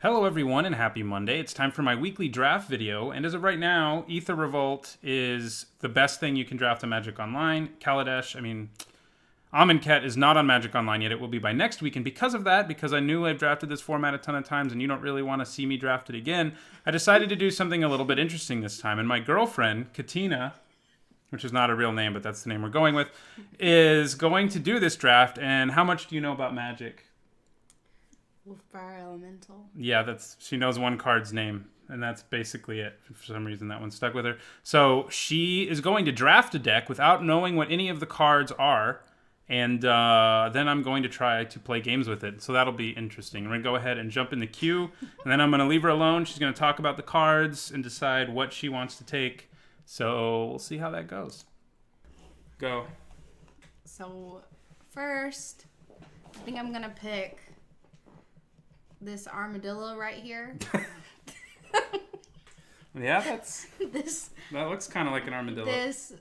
Hello everyone and happy Monday. It's time for my weekly draft video, and as of right now, Aether Revolt is the best thing you can draft on Magic Online. Amonkhet is not on Magic Online yet. It will be by next week, and because of that, because I knew I've drafted this format a ton of times and you don't really want to see me draft it again, I decided to do something a little bit interesting this time. And my girlfriend, Katina, which is not a real name, but that's the name we're going with, is going to do this draft. And how much do you know about Magic? Fire Elemental. Yeah, she knows one card's name, and that's basically it. For some reason, that one stuck with her. So she is going to draft a deck without knowing what any of the cards are, and then I'm going to try to play games with it. So that'll be interesting. We're going to go ahead and jump in the queue, and then I'm going to leave her alone. She's going to talk about the cards and decide what she wants to take. So we'll see how that goes. Go. So first, I think I'm going to pick this armadillo right here. Yeah, that looks kind of like an armadillo. This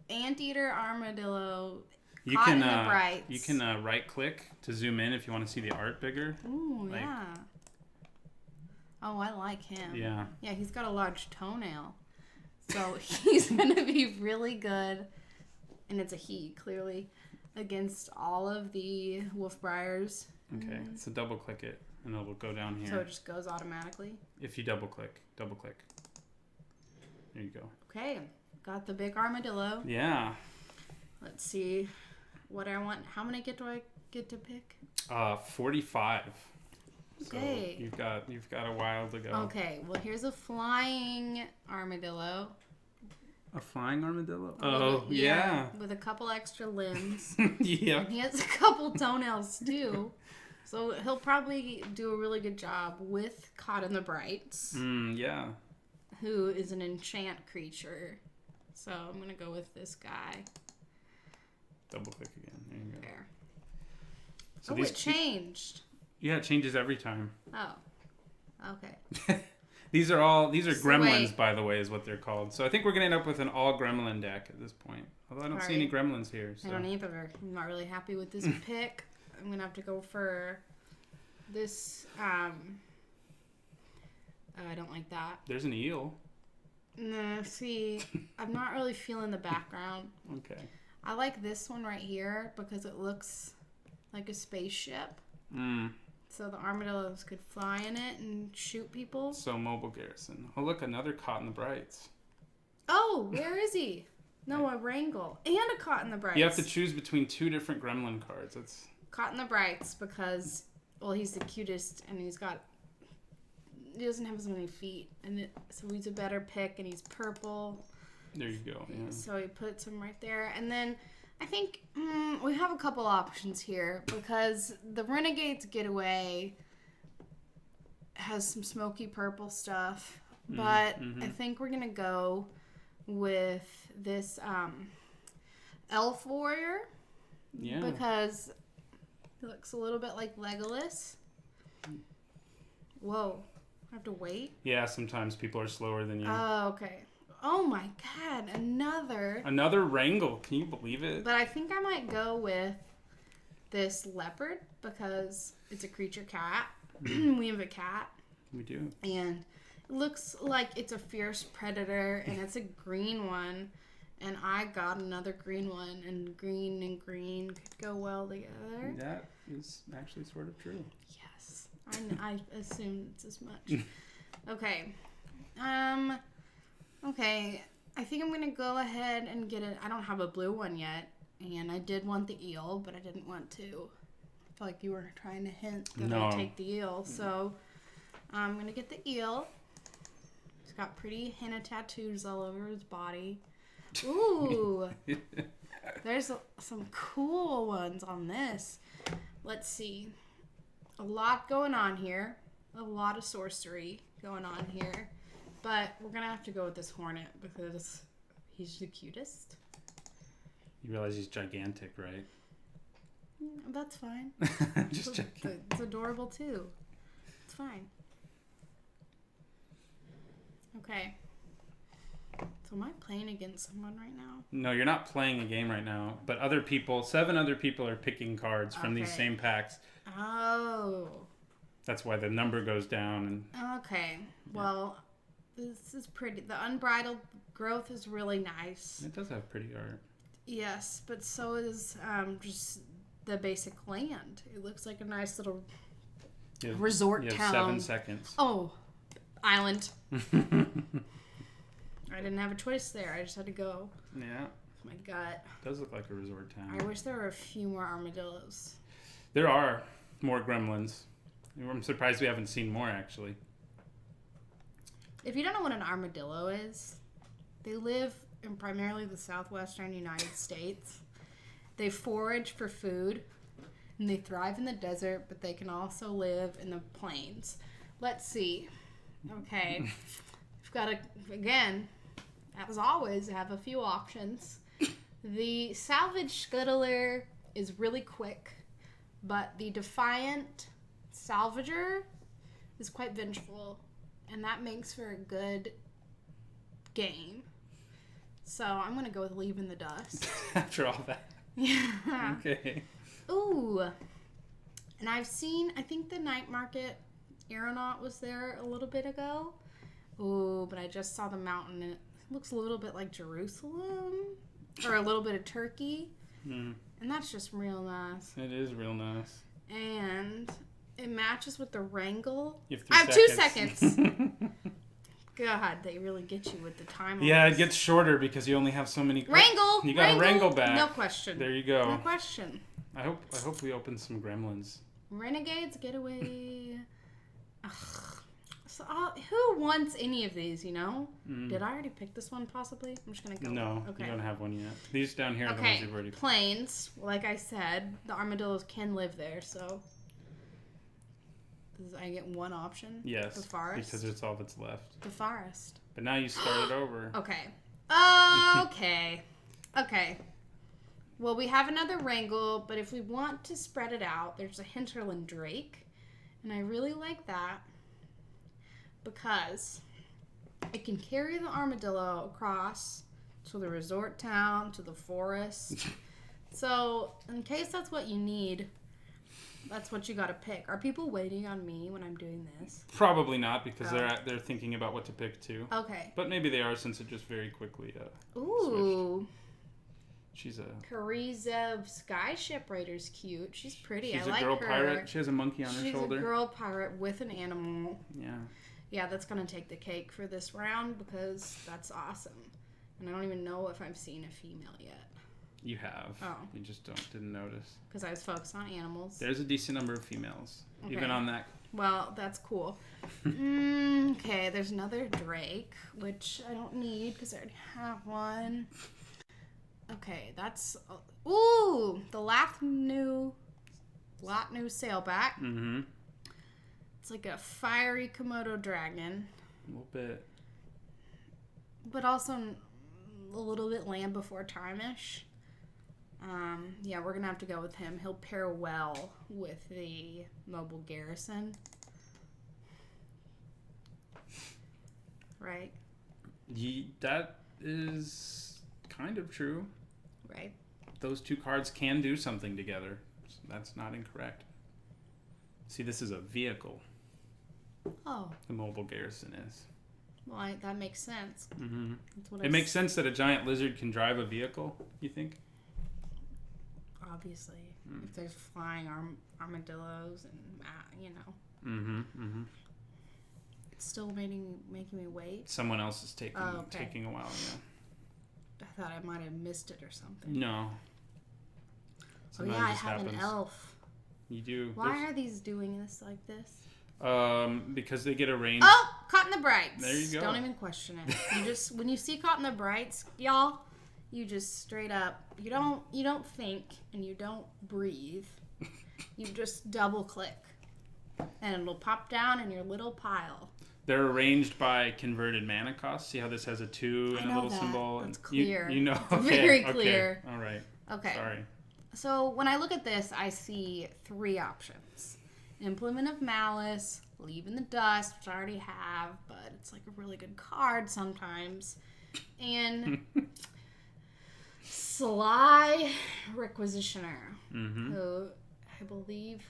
anteater armadillo. You can right click to zoom in if you want to see the art bigger. Ooh, yeah. Oh, I like him. Yeah. Yeah, he's got a large toenail. So he's going to be really good, and it's a he, clearly, against all of the Wolfbriars. Okay, so double click it. And it will go down here. So it just goes automatically? If you double click. There you go. Okay. Got the big armadillo. Yeah. Let's see what I want. How many do I get to pick? 45. Okay. So you've got a while to go. Okay. Well, here's a flying armadillo. A flying armadillo? Yeah. With a couple extra limbs. Yeah. And he has a couple toenails too. So he'll probably do a really good job with Caught in the Brights. Yeah. Who is an enchant creature. So I'm going to go with this guy. Double click again. There you go. There. So it changed. Yeah, it changes every time. Oh. Okay. These are gremlins, by the way, is what they're called. So I think we're going to end up with an all gremlin deck at this point. Although I don't see any gremlins here. So. I don't either. I'm not really happy with this pick. I'm going to have to go for this. I don't like that. There's an eel. No, see, I'm not really feeling the background. Okay. I like this one right here because it looks like a spaceship. So the armadillos could fly in it and shoot people. So mobile garrison. Oh, look, another Caught in the Brights. Oh, where is he? No, a Wrangle. And a Caught in the Brights. You have to choose between two different gremlin cards. That's... Caught in the Brights because, well, he's the cutest and he doesn't have as many feet, and so he's a better pick, and he's purple. There you go. Yeah. So he puts him right there, and then I think we have a couple options here because the Renegade's Getaway has some smoky purple stuff, but I think we're gonna go with this Elf Warrior. Yeah. Because he looks a little bit like Legolas. Whoa. I have to wait? Yeah, sometimes people are slower than you. Oh, okay. Oh my god, Another Wrangle. Can you believe it? But I think I might go with this leopard because it's a creature cat. We have a cat. We do. And it looks like it's a fierce predator, and it's a green one. And I got another green one, and green could go well together. That is actually sort of true. Yes. I assumed it's as much. Okay. Okay. I think I'm going to go ahead and get it. I don't have a blue one yet, and I did want the eel, but I didn't want to. I feel like you were trying to hint that I'd take the eel, so I'm going to get the eel. He's got pretty henna tattoos all over his body. Ooh, there's some cool ones on this. Let's see. A lot going on here. A lot of sorcery going on here. But we're going to have to go with this hornet because he's the cutest. You realize he's gigantic, right? That's fine. Just checking. It's adorable too. It's fine. Okay. So am I playing against someone right now? No, you're not playing a game right now. But 7 other people are picking cards from these same packs. Oh. That's why the number goes down. And okay. Well, this is pretty. The unbridled growth is really nice. It does have pretty art. Yes, but so is just the basic land. It looks like a nice little resort town. 7 seconds. Oh, island. I didn't have a choice there. I just had to go. Yeah. My gut. It does look like a resort town. I wish there were a few more armadillos. There are more gremlins. I'm surprised we haven't seen more, actually. If you don't know what an armadillo is, they live in primarily the southwestern United States. They forage for food, and they thrive in the desert, but they can also live in the plains. Let's see. Okay. We've got to, again, as always, have a few options. The salvage scuttler is really quick, but the defiant salvager is quite vengeful, and that makes for a good game. So I'm going to go with leave in the dust. After all that. Yeah. Okay. Ooh. And I think the night market aeronaut was there a little bit ago. Ooh, but I just saw the mountain, and it looks a little bit like Jerusalem. Or a little bit of Turkey. And that's just real nice. It is real nice. And it matches with the wrangle. You I have 2 seconds. seconds. God, they really get you with the time. Yeah, it gets shorter because you only have so many. Wrangle! You got to wrangle back. No question. There you go. No question. I hope we open some gremlins. Renegades, get away. Ugh. So, who wants any of these, you know? Did I already pick this one, possibly? I'm just going to go. No, okay. You don't have one yet. These down here are the ones you've already picked. Plains. Like I said, the armadillos can live there, so... Does I get one option? Yes. The forest? Because it's all that's left. The forest. But now you start it over. Okay. Okay. Okay. Well, we have another wrangle, but if we want to spread it out, there's a hinterland drake. And I really like that. Because it can carry the armadillo across to the resort town, to the forest. So, in case that's what you need, that's what you got to pick. Are people waiting on me when I'm doing this? Probably not, because they're thinking about what to pick too. Okay. But maybe they are, since it just very quickly Ooh. switched. She's a... Karizev Sky Ship Raider's cute. She's pretty. She's I like her. She's a girl pirate. She has a monkey on her shoulder. She's a girl pirate with an animal. Yeah. Yeah, that's going to take the cake for this round because that's awesome. And I don't even know if I've seen a female yet. You have. Oh. You just didn't notice. Because I was focused on animals. There's a decent number of females. Okay. Even on that. Well, that's cool. Okay, there's another drake, which I don't need because I already have one. Okay, that's... Ooh! The Latnu sailback. Mm-hmm. It's like a fiery Komodo dragon. A little bit. But also a little bit Land Before Time-ish. Yeah, we're going to have to go with him. He'll pair well with the mobile garrison. Right? That is kind of true. Right. Those two cards can do something together. So that's not incorrect. See, this is a vehicle. Oh. The mobile garrison is. Well, that makes sense. Mm-hmm. It makes sense that a giant lizard can drive a vehicle, you think? Obviously. If there's flying armadillos and, you know. Mm-hmm, mm-hmm. It's still making me wait. Someone else is taking a while, yeah. I thought I might have missed it or something. No. Sometimes I have an elf. You do. Why are these doing this like this? Because they get a range. Oh, Caught in the Brights. There you go. Don't even question it. You just when you see Caught in the Brights, y'all, you just straight up you don't think and you don't breathe. You just double click, and it'll pop down in your little pile. They're arranged by converted mana cost. See how this has a 2 and a little symbol. That's clear. You know. It's Okay, very clear. Okay. All right. Okay. Sorry. So when I look at this, I see 3 options. Implement of Malice, Leave in the Dust, which I already have, but it's like a really good card sometimes. And Sly Requisitioner, who I believe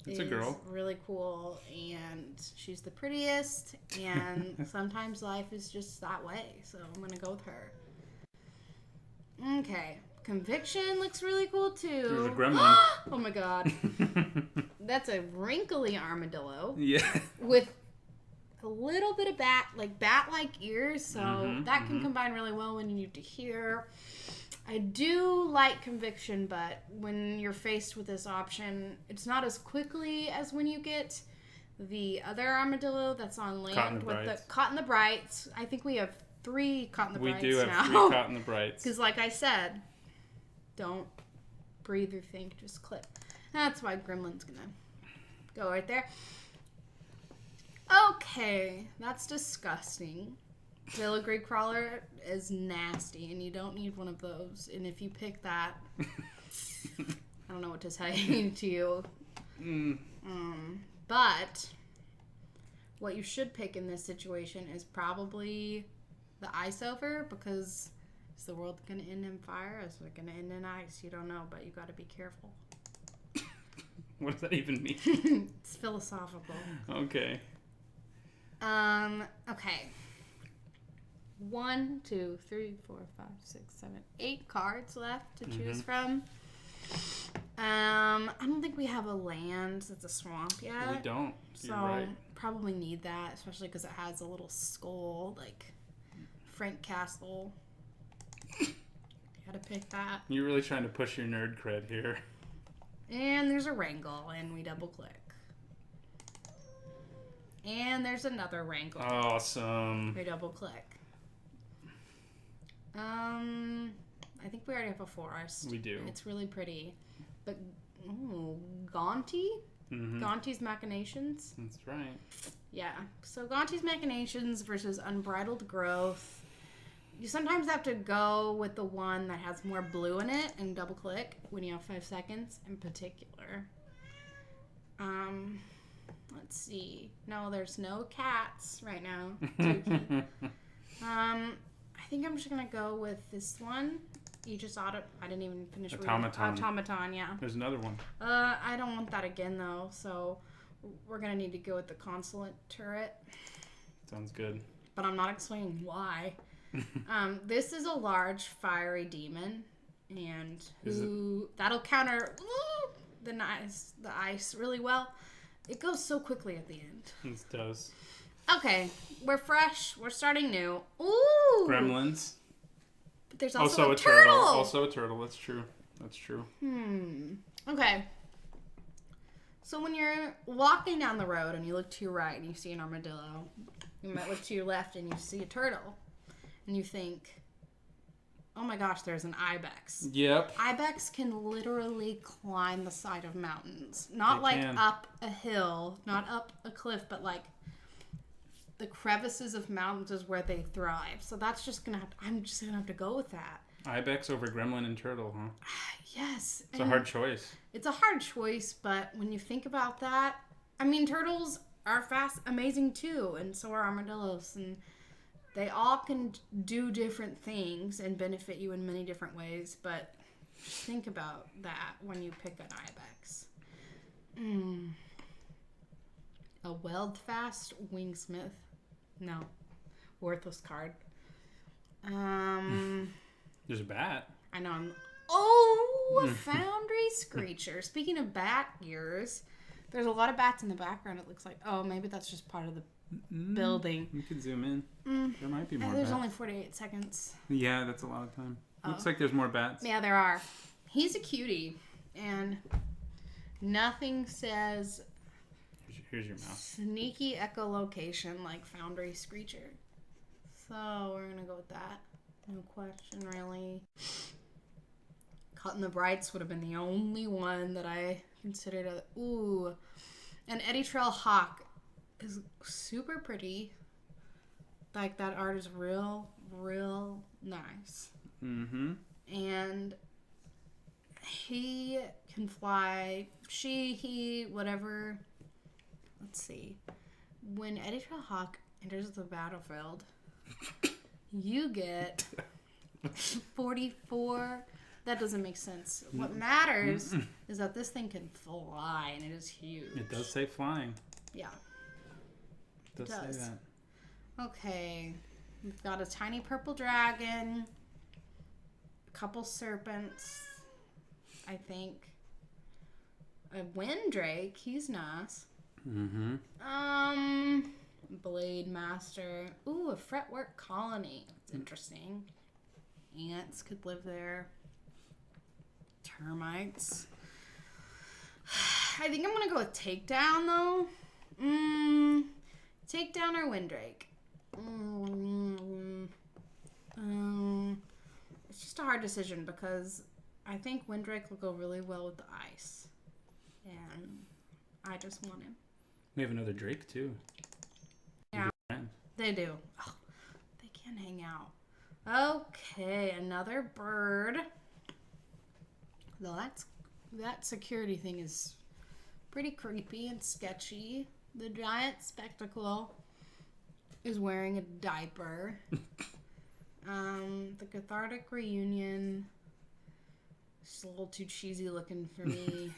It's a girl. Really cool, and she's the prettiest, and sometimes life is just that way, so I'm going to go with her. Okay. Conviction looks really cool, too. There's a gremlin. Oh, my God. That's a wrinkly armadillo. Yeah. With a little bit of bat-like ears, so that can combine really well when you need to hear. I do like Conviction, but when you're faced with this option, it's not as quickly as when you get the other armadillo that's on land with the Caught in the Brights. I think we have 3 Caught in the Brights now. We do have 3 Caught in the Brights. Because like I said, don't breathe or think, just clip. That's why Gremlin's gonna go right there. Okay, that's disgusting. Filigree crawler is nasty, and you don't need one of those. And if you pick that, I don't know what to say to you. But what you should pick in this situation is probably the ice over, because is the world going to end in fire? Is it going to end in ice? You don't know, but you got to be careful. What does that even mean? It's philosophical. Okay. Okay. 1, 2, 3, 4, 5, 6, 7, 8 cards left to choose from. I don't think we have a land that's a swamp yet. We don't. So right. Probably need that, especially because it has a little skull, like Frank Castle. Gotta pick that. You're really trying to push your nerd cred here. And there's a wrangle, and we double click. And there's another wrangle. Awesome. We double click. I think we already have a forest. We do. It's really pretty. But, Gaunty? Gaunty's Machinations? That's right. Yeah. So Gaunty's Machinations versus Unbridled Growth. You sometimes have to go with the one that has more blue in it and double click when you have 5 seconds in particular. Let's see. No, there's no cats right now. I think I'm just going to go with this one. I didn't even finish Automaton. Automaton, yeah. There's another one. I don't want that again, though, so we're going to need to go with the Consulate Turret. Sounds good. But I'm not explaining why. This is a large fiery demon, and that'll counter the ice really well. It goes so quickly at the end. It does. Okay, we're fresh. We're starting new. Ooh! Gremlins. But there's also a turtle. Also a turtle. That's true. Okay. So when you're walking down the road and you look to your right and you see an armadillo, you might look to your left and you see a turtle, and you think, oh my gosh, there's an ibex. Yep. Ibex can literally climb the side of mountains. Not up a hill, not up a cliff, but like the crevices of mountains is where they thrive. So that's just I'm just gonna have to go with that. Ibex over gremlin and turtle, huh? Yes. It's a hard choice. It's a hard choice, but when you think about that, I mean, turtles are fast, amazing too, and so are armadillos, and they all can do different things and benefit you in many different ways, but just think about that when you pick an ibex. A Weldfast Wingsmith. No. Worthless card. There's a bat. I know. Oh, Foundry Screecher. Speaking of bat ears, there's a lot of bats in the background, it looks like. Oh, maybe that's just part of the building. You could zoom in. There might be more There's bats. only 48 seconds. Yeah, that's a lot of time. Looks like there's more bats. Yeah, there are. He's a cutie, and nothing says Here's your mouse. sneaky echolocation like Foundry Screecher. So we're going to go with that. No question, really. Caught in the Brights would have been the only one that I considered. Ooh. And Eddie Trail Hawk is super pretty. Like, that art is real nice. And he can fly. He, whatever. Let's see. When Eddie Trail Hawk enters the battlefield, you get 44 That doesn't make sense. What matters is that this thing can fly, and it is huge. It does say flying. Yeah. It does say that. Okay. We've got a tiny purple dragon. A couple serpents. I think. A windrake. He's nice. Mm-hmm. Blade master. Ooh, a fretwork colony. That's interesting. Ants could live there. Termites. I think I'm gonna go with takedown though. Takedown or windrake. It's just a hard decision because I think windrake will go really well with the ice, and I just want him. We have another drake too. Yeah, they do. Oh, they can hang out. Okay, another bird. Though that security thing is pretty creepy and sketchy. The giant spectacle is wearing a diaper. The cathartic reunion is a little too cheesy looking for me.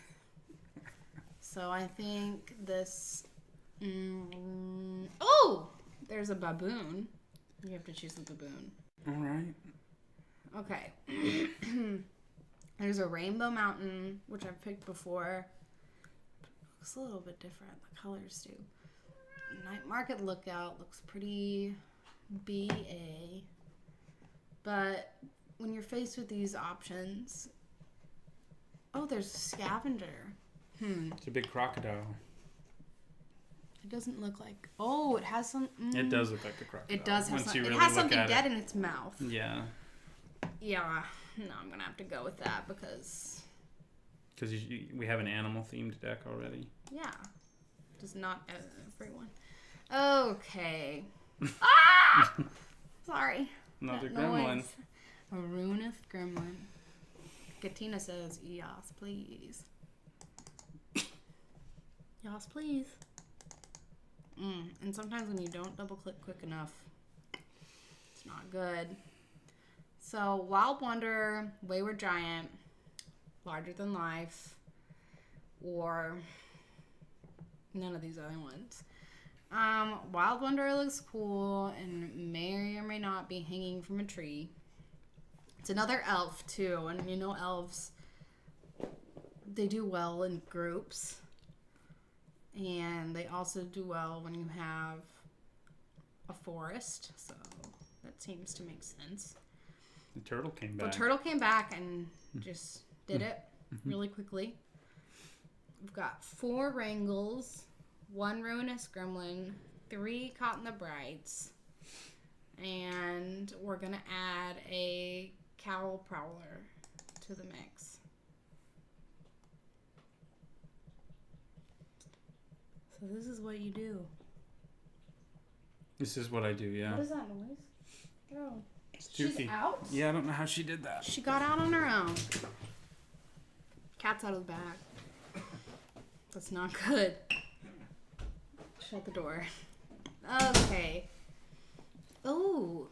So I think this... Oh! There's a baboon. You have to choose the baboon. All right. Okay. There's a rainbow mountain, which I've picked before. Looks a little bit different. The colors do. Night Market Lookout looks pretty BA. But when you're faced with these options... Oh, there's a scavenger. It's a big crocodile. It doesn't look like... Oh, it has some... It does look like a crocodile. It does have Once some... you It really has look something at dead it. in its mouth. Yeah. Yeah. No, I'm going to have to go with that because... Because we have an animal-themed deck already. Yeah. Just not everyone. Okay. Ah! Sorry. Another That gremlin. noise. A ruinous gremlin. Katina says, "Yas, please." Yas, please. And sometimes when you don't double-click quick enough, it's not good. So, Wild Wonder, Wayward Giant, Larger Than Life, or none of these other ones. Wild Wonder looks cool and may or may not be hanging from a tree. It's another elf, too, and you know elves, they do well in groups. And they also do well when you have a forest, so that seems to make sense. The turtle came back. The turtle came back and just did it really quickly. We've got 4 Wrangles, 1 Ruinous Gremlin, 3 Caught in the Brights, and we're going to add a Cowl Prowler to the mix. So this is what you do. This is what I do, yeah. What is that noise? Oh. It's She's Tukey. out? Yeah, I don't know how she did that. She got out on her own. Cat's out of the bag. That's not good. Shut the door. Okay. Oh.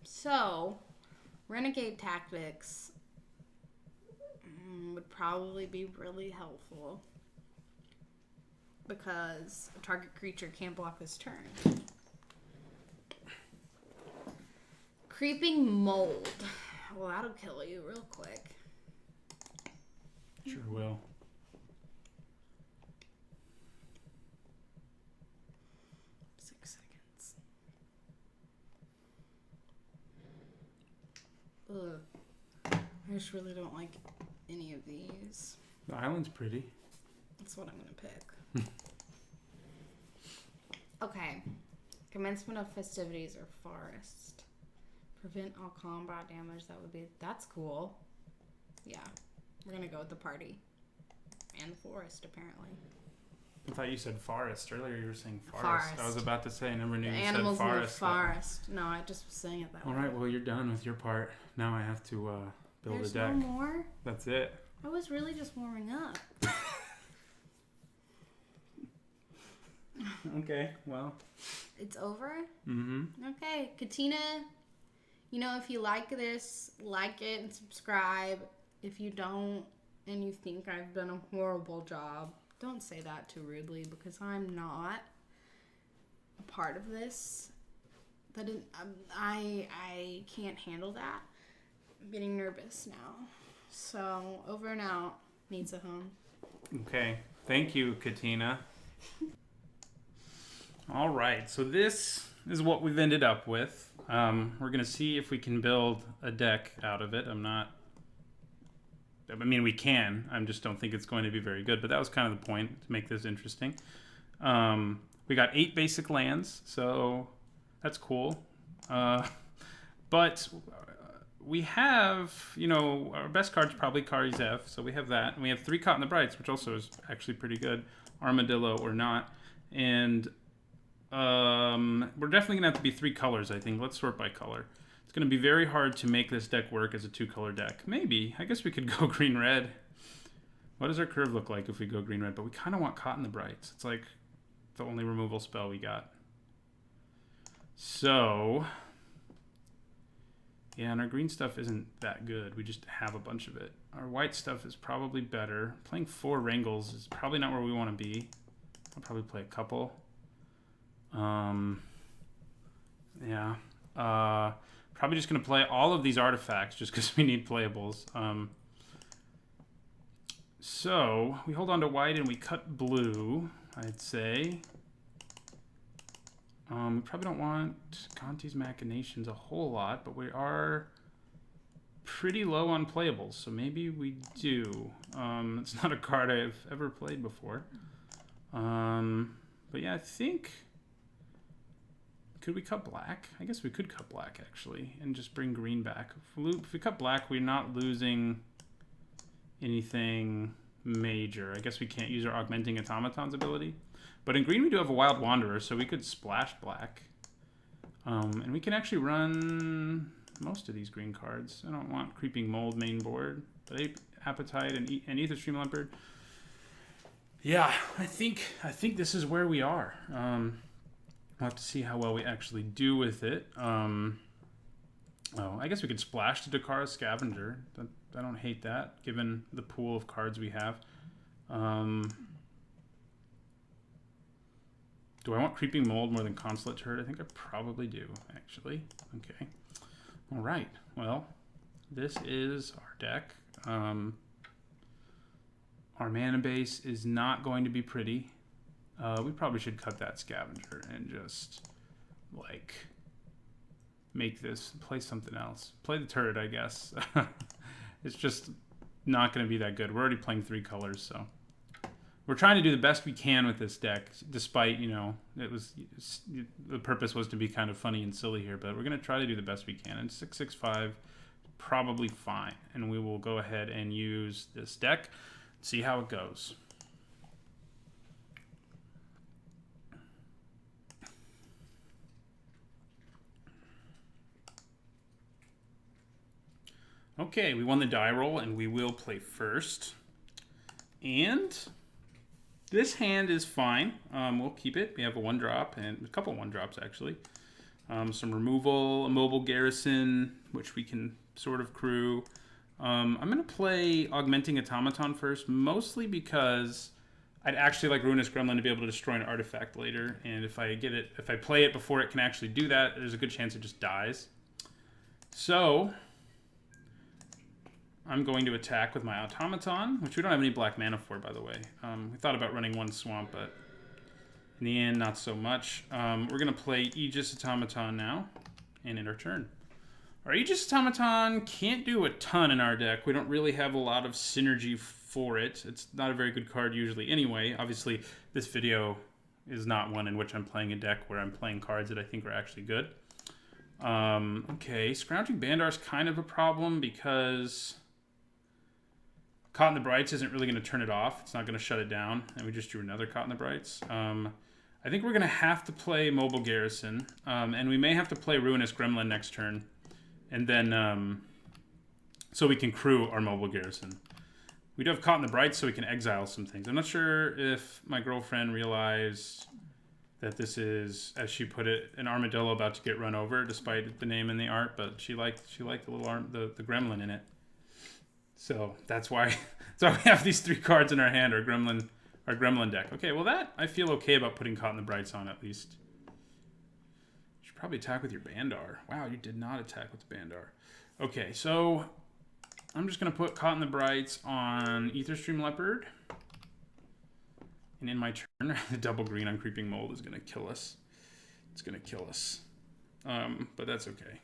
So, Renegade Tactics would probably be really helpful because a target creature can't block this turn. Creeping Mold. Well, that'll kill you real quick. Sure will. Seconds. Ugh. I just really don't like any of these. The island's pretty. That's what I'm going to pick. Okay. Commencement of festivities or forest. Prevent all combat damage. That's cool. Yeah. We're going to go with the party. And the forest, apparently. I thought you said forest. Earlier you were saying forest. Forest. I was about to say, I never knew you Animals said in the forest. forest. No, I just was saying it that way. All right, well, you're done with your part. Now I have to build There's a deck. no more? That's it. I was really just warming up. Okay, well. It's over? Mm-hmm. Okay, Katina, if you like this, like it and subscribe. If you don't and you think I've done a horrible job, don't say that too rudely, because I'm not a part of this. I can't handle that. I'm getting nervous now. So, over and out. Needs a home. Okay. Thank you, Katina. All right. So this is what we've ended up with. We're going to see if we can build a deck out of it. We can. I just don't think it's going to be very good. But that was kind of the point, to make this interesting. We got 8 basic lands, so that's cool. But we have, our best card's probably Kari's F, so we have that. And we have 3 Caught in the Brights, which also is actually pretty good. Armadillo or not. And we're definitely going to have to be 3 colors, I think. Let's sort by color. It's going to be very hard to make this deck work as a 2-color deck. Maybe. I guess we could go green-red. What does our curve look like if we go green-red? But we kind of want Caught in the Brights. It's like the only removal spell we got. So, yeah, and our green stuff isn't that good. We just have a bunch of it. Our white stuff is probably better. Playing 4 Wrangles is probably not where we want to be. I'll probably play a couple. Yeah. Probably just going to play all of these artifacts just because we need playables. So, we hold on to white and we cut blue, I'd say. We probably don't want Conti's Machinations a whole lot, but we are pretty low on playables, so maybe we do. It's not a card I've ever played before. But yeah, I think... Could we cut black? I guess we could cut black, actually, and just bring green back. If we cut black, we're not losing anything major. I guess we can't use our Augmenting Automaton's ability. But in green, we do have a Wild Wanderer, so we could splash black. And we can actually run most of these green cards. I don't want Creeping Mold main board, but Appetite and Aether Stream Leopard. Yeah, I think this is where we are. We'll have to see how well we actually do with it. I guess we could splash to Dakara Scavenger. I don't hate that, given the pool of cards we have. Do I want Creeping Mold more than Consulate Turret? I think I probably do, actually. Okay. All right. Well, this is our deck. Our mana base is not going to be pretty. We probably should cut that Scavenger and just, make this, play something else. Play the turret, I guess. It's just not going to be that good. We're already playing 3 colors, so. We're trying to do the best we can with this deck, despite, the purpose was to be kind of funny and silly here, but we're going to try to do the best we can. And 665, probably fine. And we will go ahead and use this deck, see how it goes. Okay, we won the die roll, and we will play first. And this hand is fine. We'll keep it. We have a 1-drop, and a couple 1-drops, actually. Some removal, a mobile garrison, which we can sort of crew. I'm going to play Augmenting Automaton first, mostly because I'd actually like Ruinous Gremlin to be able to destroy an artifact later. And if I play it before it can actually do that, there's a good chance it just dies. So I'm going to attack with my Automaton, which we don't have any black mana for, by the way. We thought about running 1 Swamp, but in the end, not so much. We're going to play Aegis Automaton now, and end our turn. Our Aegis Automaton can't do a ton in our deck. We don't really have a lot of synergy for it. It's not a very good card usually anyway. Obviously, this video is not one in which I'm playing a deck where I'm playing cards that I think are actually good. Okay, Scrounging Bandar's kind of a problem because Caught in the Brights isn't really going to turn it off. It's not going to shut it down. And we just drew another Caught in the Brights. I think we're going to have to play Mobile Garrison. And we may have to play Ruinous Gremlin next turn. And then, so we can crew our Mobile Garrison. We do have Caught in the Brights, so we can exile some things. I'm not sure if my girlfriend realized that this is, as she put it, an armadillo about to get run over, despite the name in the art. But she liked the little the gremlin in it. So that's why we have these 3 cards in our hand, our gremlin deck. Okay, well that I feel okay about putting Caught in the Brights on at least. You should probably attack with your Bandar. Wow, you did not attack with the Bandar. Okay, so I'm just gonna put Caught in the Brights on Aetherstream Leopard. And in my turn, the double green on Creeping Mold is going to kill us. It's going to kill us. But that's okay.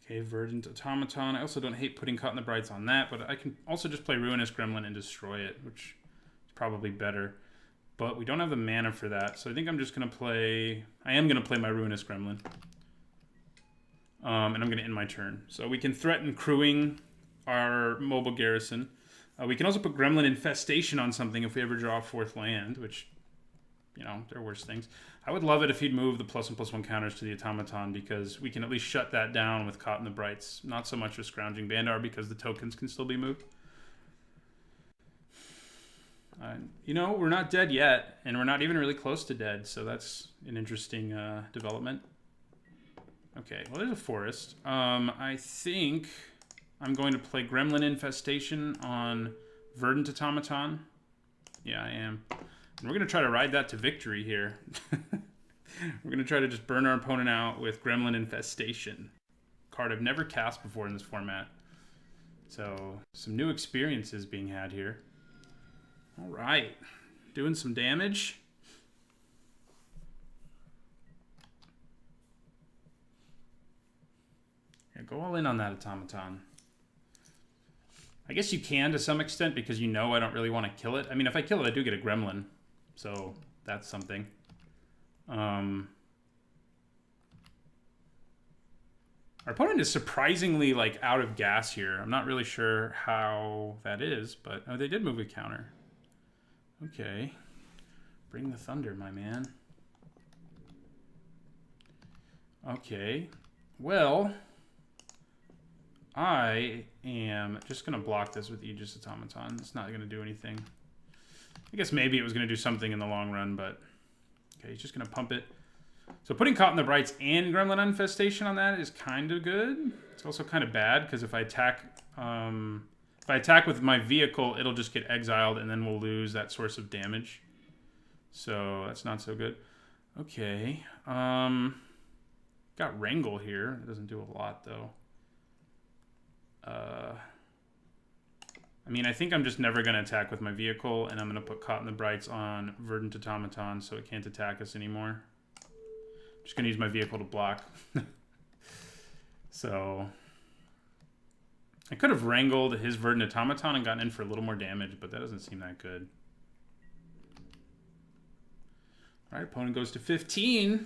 Okay, Verdant Automaton. I also don't hate putting Caught in the Brights on that, but I can also just play Ruinous Gremlin and destroy it, which is probably better. But we don't have the mana for that, so I think I'm just going to play... I am going to play my Ruinous Gremlin. And I'm going to end my turn. So we can threaten crewing our mobile garrison. We can also put Gremlin Infestation on something if we ever draw a 4th land, which, you know, there are worse things. I would love it if he'd move the +1/+1 counters to the Automaton, because we can at least shut that down with Caught in the Brights. Not so much with Scrounging Bandar, because the tokens can still be moved. You know, we're not dead yet, and we're not even really close to dead, so that's an interesting development. Okay, well, there's a forest. I think I'm going to play Gremlin Infestation on Verdant Automaton. Yeah, I am. And we're going to try to ride that to victory here. We're going to try to just burn our opponent out with Gremlin Infestation. Card I've never cast before in this format. So, some new experiences being had here. All right, doing some damage. Yeah, go all in on that Automaton. I guess you can to some extent because you know I don't really want to kill it. I mean, if I kill it, I do get a gremlin, so that's something. Our opponent is surprisingly like out of gas here. I'm not really sure how that is, but oh, they did move a counter. Okay. Bring the thunder, my man. Okay. Well, I am just going to block this with Aegis Automaton. It's not going to do anything. I guess maybe it was going to do something in the long run, but... Okay, he's just going to pump it. So putting Caught in the Brights and Gremlin Infestation on that is kind of good. It's also kind of bad, because if I attack... If I attack with my vehicle, it'll just get exiled, and then we'll lose that source of damage. So that's not so good. Okay. Got Wrangle here. It doesn't do a lot, though. I mean, I think I'm just never going to attack with my vehicle, and I'm going to put Caught in the Brights on Verdant Automaton so it can't attack us anymore. I'm just going to use my vehicle to block. So... I could have wrangled his Verdant Automaton and gotten in for a little more damage, but that doesn't seem that good. All right, opponent goes to 15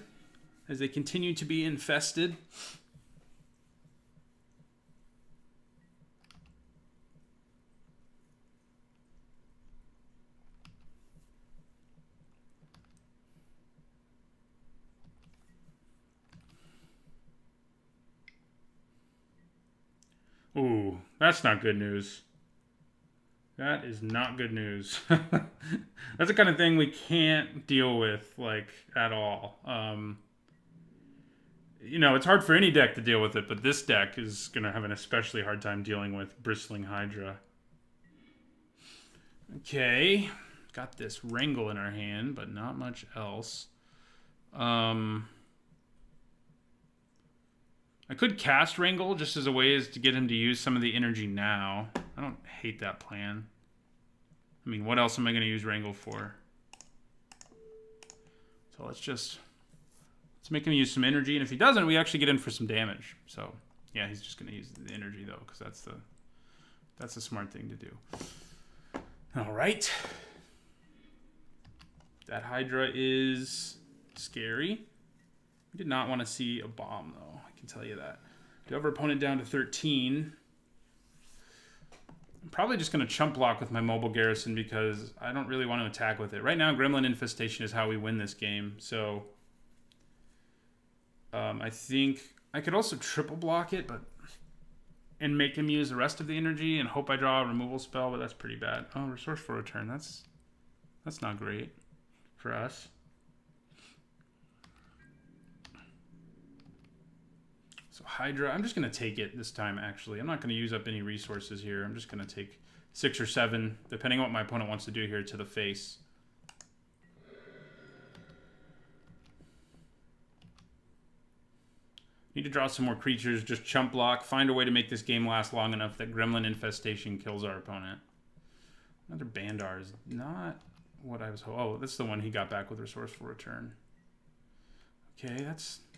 as they continue to be infested. Ooh, that's not good news. That is not good news. That's the kind of thing we can't deal with, like, at all. You know, it's hard for any deck to deal with it, but this deck is going to have an especially hard time dealing with Bristling Hydra. Okay. Got this Wrangle in our hand, but not much else. I could cast Wrangle just as a way to get him to use some of the energy now. I don't hate that plan. I mean, what else am I going to use Wrangle for? So let's make him use some energy, and if he doesn't, we actually get in for some damage. So yeah, he's just going to use the energy though, because that's the smart thing to do. All right. That Hydra is scary. We did not want to see a bomb though. I can tell you that. Do have our opponent down to 13. I'm probably just going to chump block with my mobile garrison because I don't really want to attack with it. Right now, Gremlin Infestation is how we win this game. So I think I could also triple block it, and make him use the rest of the energy and hope I draw a removal spell, but that's pretty bad. Oh, resourceful return. That's not great for us. So Hydra, I'm just going to take it this time, actually. I'm not going to use up any resources here. I'm just going to take 6 or 7, depending on what my opponent wants to do here, to the face. Need to draw some more creatures, just chump block, find a way to make this game last long enough that Gremlin Infestation kills our opponent. Another Bandar is not what I was hoping. Oh, that's the one he got back with Resourceful Return. Okay,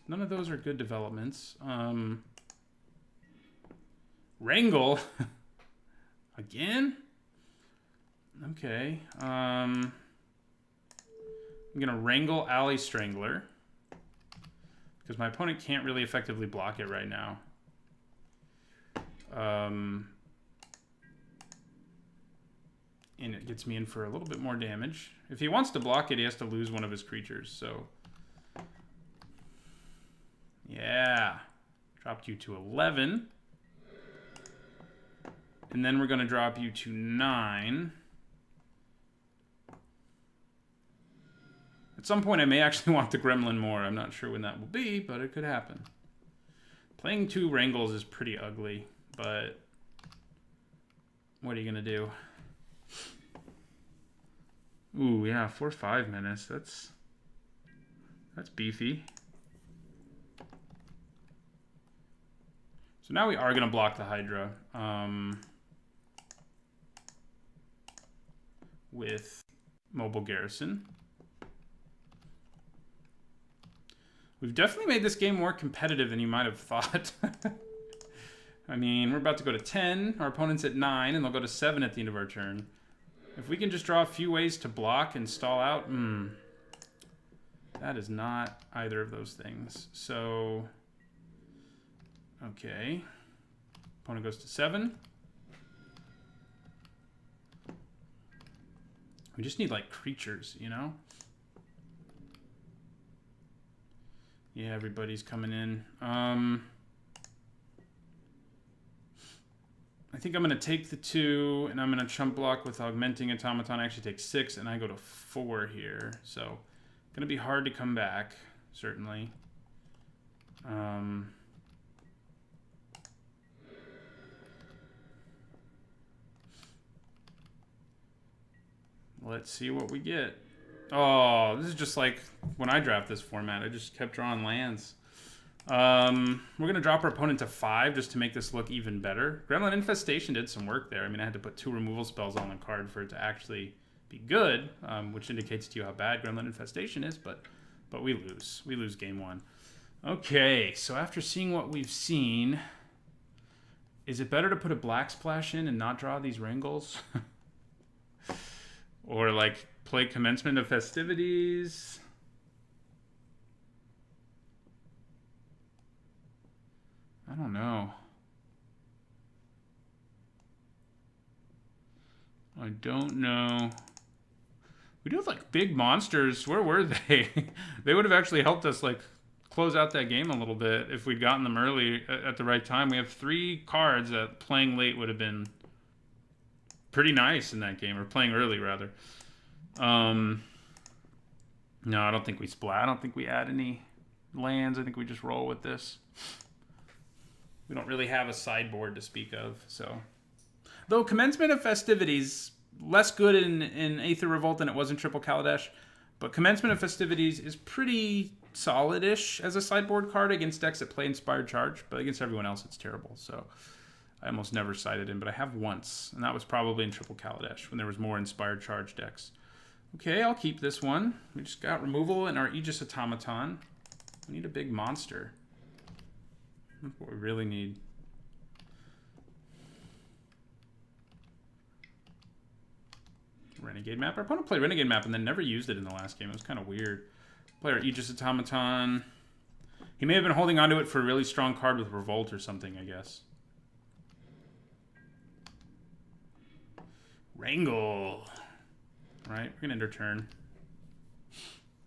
none of those are good developments. Wrangle. Again? Okay. I'm going to Wrangle Alley Strangler, because my opponent can't really effectively block it right now. And it gets me in for a little bit more damage. If he wants to block it, he has to lose one of his creatures, so... Yeah. Dropped you to 11. And then we're going to drop you to 9. At some point, I may actually want the Gremlin more. I'm not sure when that will be, but it could happen. Playing 2 Wrangles is pretty ugly, but what are you going to do? Ooh, yeah, 4-5 menace. That's beefy. So now we are going to block the Hydra with Mobile Garrison. We've definitely made this game more competitive than you might have thought. I mean, we're about to go to 10. Our opponent's at 9, and they'll go to 7 at the end of our turn. If we can just draw a few ways to block and stall out, that is not either of those things. So, okay. Opponent goes to 7. We just need, like, creatures, you know? Yeah, everybody's coming in. I think I'm going to take the 2, and I'm going to chump block with Augmenting Automaton. I actually take 6, and I go to 4 here. So, going to be hard to come back, certainly. Let's see what we get. Oh, this is just like when I draft this format. I just kept drawing lands. We're going to drop our opponent to 5 just to make this look even better. Gremlin Infestation did some work there. I mean, I had to put 2 removal spells on the card for it to actually be good, which indicates to you how bad Gremlin Infestation is, but we lose. We lose game 1. Okay, so after seeing what we've seen, is it better to put a Black Splash in and not draw these Wrangles? Or, like, play Commencement of Festivities? I don't know. I don't know. We do have, like, big monsters. Where were they? They would have actually helped us, like, close out that game a little bit if we'd gotten them early at the right time. We have 3 cards that playing late would have been pretty nice in that game, or playing early, rather. No, I don't think we splat. I don't think we add any lands. I think we just roll with this. We don't really have a sideboard to speak of, so. Though Commencement of Festivities, less good in Aether Revolt than it was in Triple Kaladesh, but Commencement of Festivities is pretty solid-ish as a sideboard card against decks that play Inspired Charge, but against everyone else it's terrible, so I almost never sided in, but I have once, and that was probably in Triple Kaladesh when there was more Inspired Charge decks. Okay, I'll keep this one. We just got removal in our Aegis Automaton. We need a big monster. That's what we really need. Renegade Map. Our opponent played Renegade Map and then never used it in the last game. It was kind of weird. Play our Aegis Automaton. He may have been holding onto it for a really strong card with Revolt or something, I guess. Wrangle. Alright, we're going to end our turn.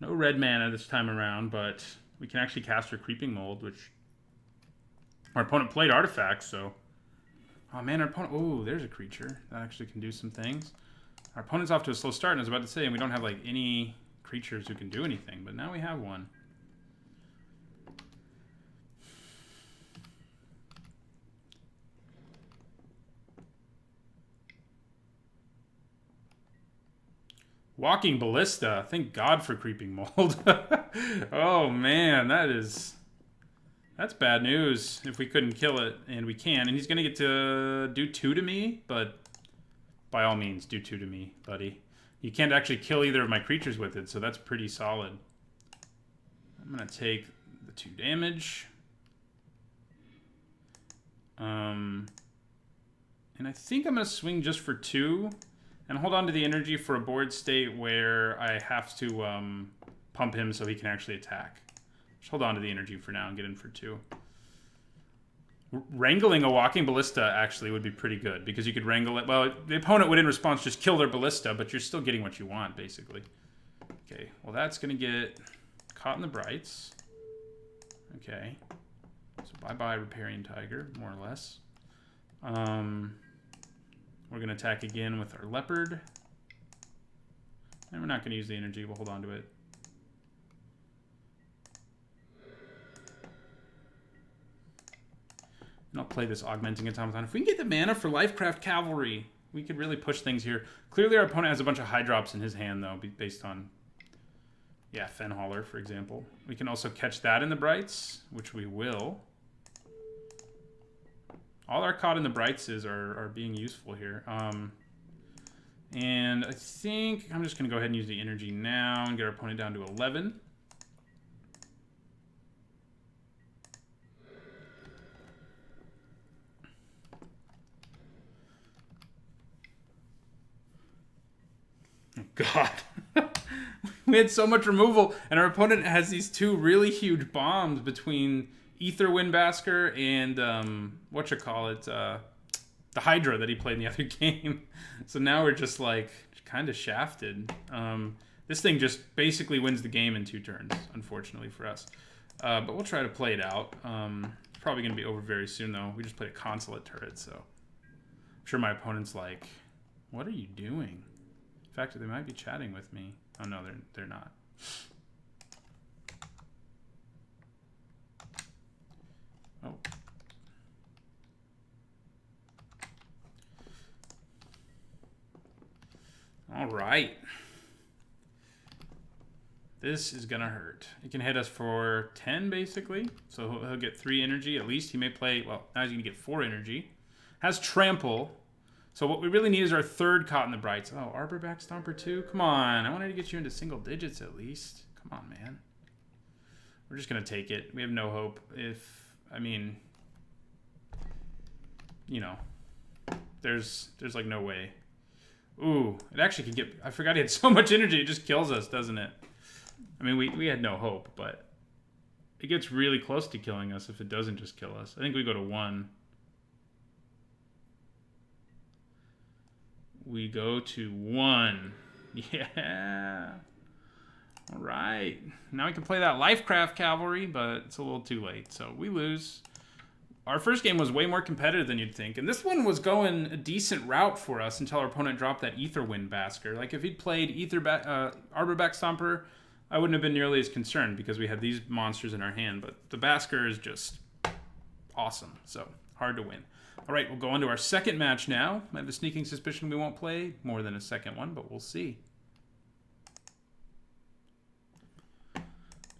No red mana this time around, but We can actually cast our Creeping Mold, which our opponent played artifacts, so... Oh, man, our opponent... Oh, there's a creature that actually can do some things. Our opponent's off to a slow start, and I was about to say, and we don't have, like, any creatures who can do anything, but now we have one. Walking Ballista. Thank God for Creeping Mold. Oh, man, that's bad news if we couldn't kill it, and we can. And he's going to get to do 2 to me, but by all means, do 2 to me, buddy. You can't actually kill either of my creatures with it, so that's pretty solid. I'm going to take the 2 damage. And I think I'm going to swing just for 2. And hold on to the energy for a board state where I have to pump him so he can actually attack. Just hold on to the energy for now and get in for 2. Wrangling a Walking Ballista actually would be pretty good because you could wrangle it. Well, the opponent would in response just kill their Ballista, but you're still getting what you want, basically. Okay, well that's going to get caught in the Brights. Okay. So bye-bye Riparian Tiger, more or less. We're going to attack again with our Leopard. And we're not going to use the energy. We'll hold on to it. And I'll play this Augmenting Automaton. If we can get the mana for Lifecraft Cavalry, we could really push things here. Clearly our opponent has a bunch of high drops in his hand, though, based on, yeah, Fenhauler, for example. We can also catch that in the Brights, which we will. All our caught in the Brights are being useful here. And I think I'm just going to go ahead and use the energy now and get our opponent down to 11. Oh, God. We had so much removal, and our opponent has these 2 really huge bombs between Aether Windbasker and the Hydra that he played in the other game. So now we're just like kind of shafted. This thing just basically wins the game in 2 turns, unfortunately for us. But we'll try to play it out. It's probably going to be over very soon, though. We just played a Consulate turret, so I'm sure my opponent's like, "What are you doing?" In fact, they might be chatting with me. Oh no, they're not. Oh. All right. This is going to hurt. It can hit us for 10, basically. So he'll get 3 energy. At least he may play... Well, now he's going to get 4 energy. Has Trample. So what we really need is our 3rd Caught in the Brights. Oh, Arborback Stomper 2? Come on. I wanted to get you into single digits at least. Come on, man. We're just going to take it. We have no hope. I mean... You know. There's like no way. Ooh, it actually can get... I forgot he had so much energy. It just kills us, doesn't it? I mean, we had no hope, but it gets really close to killing us if it doesn't just kill us. I think we go to 1. We go to 1. Yeah. All right. Now we can play that Lifecraft Cavalry, but it's a little too late, so we lose. Our first game was way more competitive than you'd think, and this one was going a decent route for us until our opponent dropped that Aether Windbasker. Like, if he'd played Arborback Stomper, I wouldn't have been nearly as concerned because we had these monsters in our hand, but the Basker is just awesome, so hard to win. All right, we'll go on to our second match now. I have a sneaking suspicion we won't play more than a second one, but we'll see.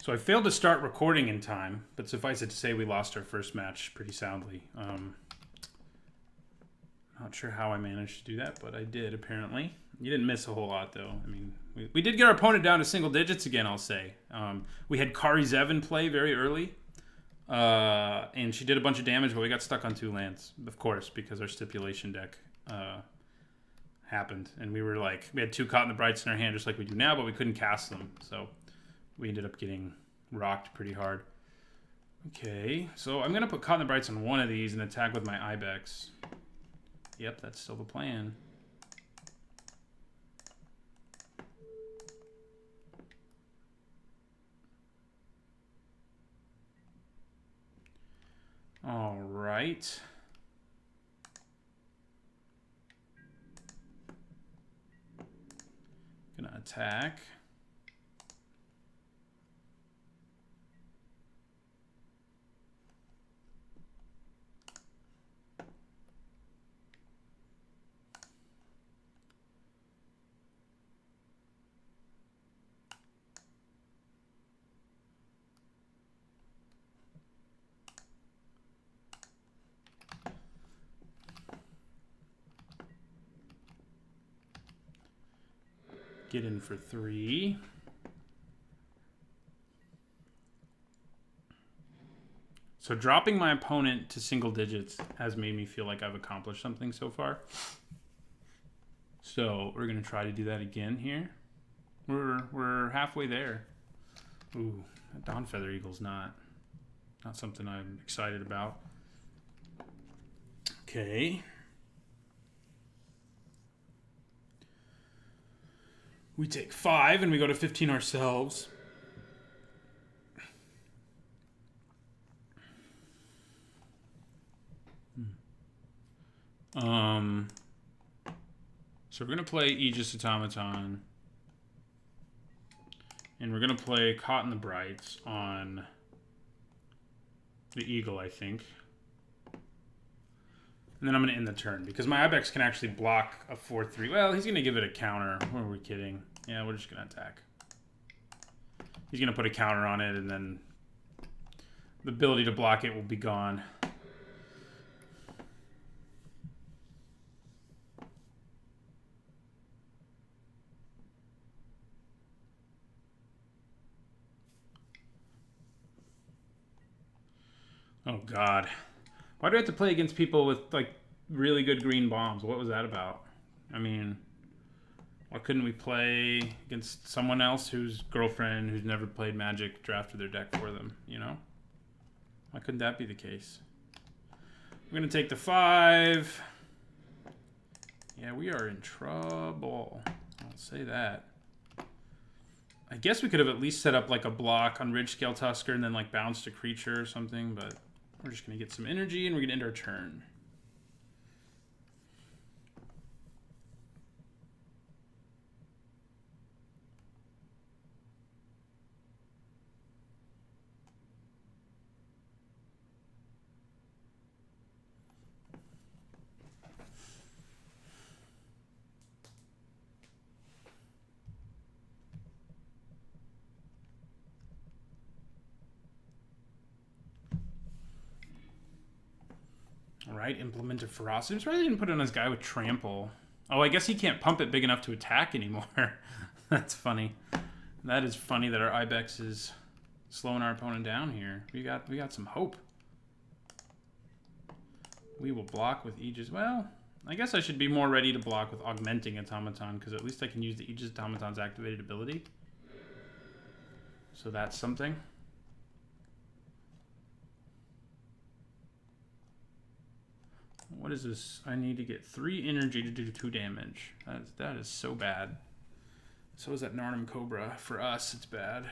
So I failed to start recording in time, but suffice it to say we lost our first match pretty soundly. Not sure how I managed to do that, but I did, apparently. You didn't miss a whole lot, though. I mean, we did get our opponent down to single digits again, I'll say. We had Kari Zevin play very early, and she did a bunch of damage, but we got stuck on 2 lands, of course, because our Stipulation deck happened. And we had 2 Caught in the Brights in our hand, just like we do now, but we couldn't cast them, so... We ended up getting rocked pretty hard. Okay, so I'm going to put Caught in the Brights on one of these and attack with my Ibex. Yep, that's still the plan. right. Gonna attack. Get in for 3. So dropping my opponent to single digits has made me feel like I've accomplished something so far. So we're going to try to do that again here. We're halfway there. Ooh, that Dawn Feather Eagle's not something I'm excited about. Okay. We take 5 and we go to 15 ourselves. So we're going to play Aegis Automaton. And we're going to play Caught in the Brights on the Eagle, I think. And then I'm going to end the turn, because my Ibex can actually block a 4-3. Well, he's going to give it a counter. What are we kidding? Yeah, we're just going to attack. He's going to put a counter on it, and then the ability to block it will be gone. Oh, God. Why do I have to play against people with, like, really good green bombs? What was that about? I mean, why couldn't we play against someone else whose girlfriend who's never played Magic drafted their deck for them, you know? Why couldn't that be the case? We're going to take the 5. Yeah, we are in trouble. I'll say that. I guess we could have at least set up, like, a block on Ridgescale Tusker and then, like, bounced a creature or something, but we're just going to get some energy and we're going to end our turn. Alright, Implement of Ferocity. I'm surprised they didn't put on this guy with Trample. Oh, I guess he can't pump it big enough to attack anymore. That's funny. That is funny that our Ibex is slowing our opponent down here. We got some hope. We will block with Aegis. Well, I guess I should be more ready to block with Augmenting Automaton, because at least I can use the Aegis Automaton's activated ability. So that's something. What is this? I need to get 3 energy to do 2 damage. That is so bad. So is that Narnum Cobra. For us, it's bad.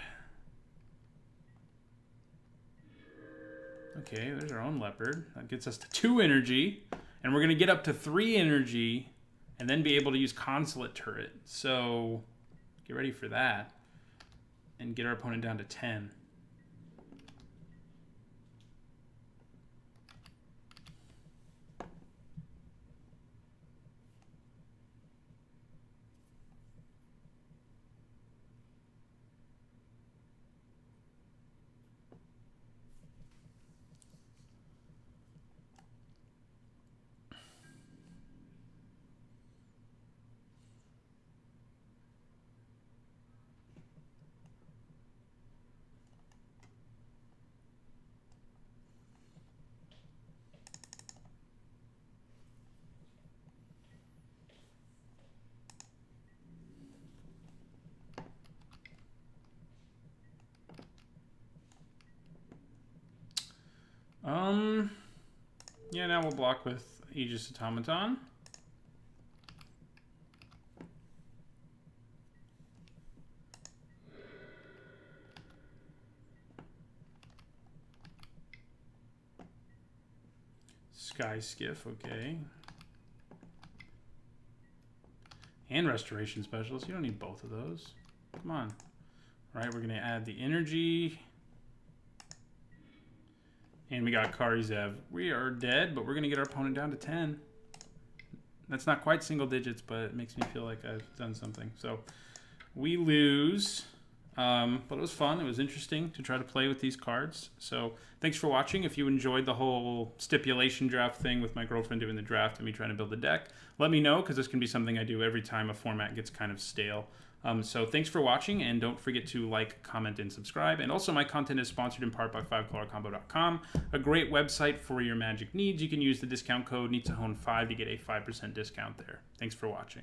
Okay, there's our own Leopard. That gets us to 2 energy. And we're going to get up to 3 energy and then be able to use Consulate Turret. So get ready for that. And get our opponent down to 10. Yeah, now we'll block with Aegis Automaton. Sky Skiff, okay. And Restoration Specialist. You don't need both of those. Come on. All right, we're going to add the energy. And we got Karizev. We are dead, but we're going to get our opponent down to 10. That's not quite single digits, but it makes me feel like I've done something. So we lose, but it was fun. It was interesting to try to play with these cards. So thanks for watching. If you enjoyed the whole stipulation draft thing with my girlfriend doing the draft and me trying to build a deck, let me know, because this can be something I do every time a format gets kind of stale. So thanks for watching, and don't forget to like, comment, and subscribe. And also, my content is sponsored in part by 5colorcombo.com, a great website for your Magic needs. You can use the discount code NEEDSAHONE5 to get a 5% discount there. Thanks for watching.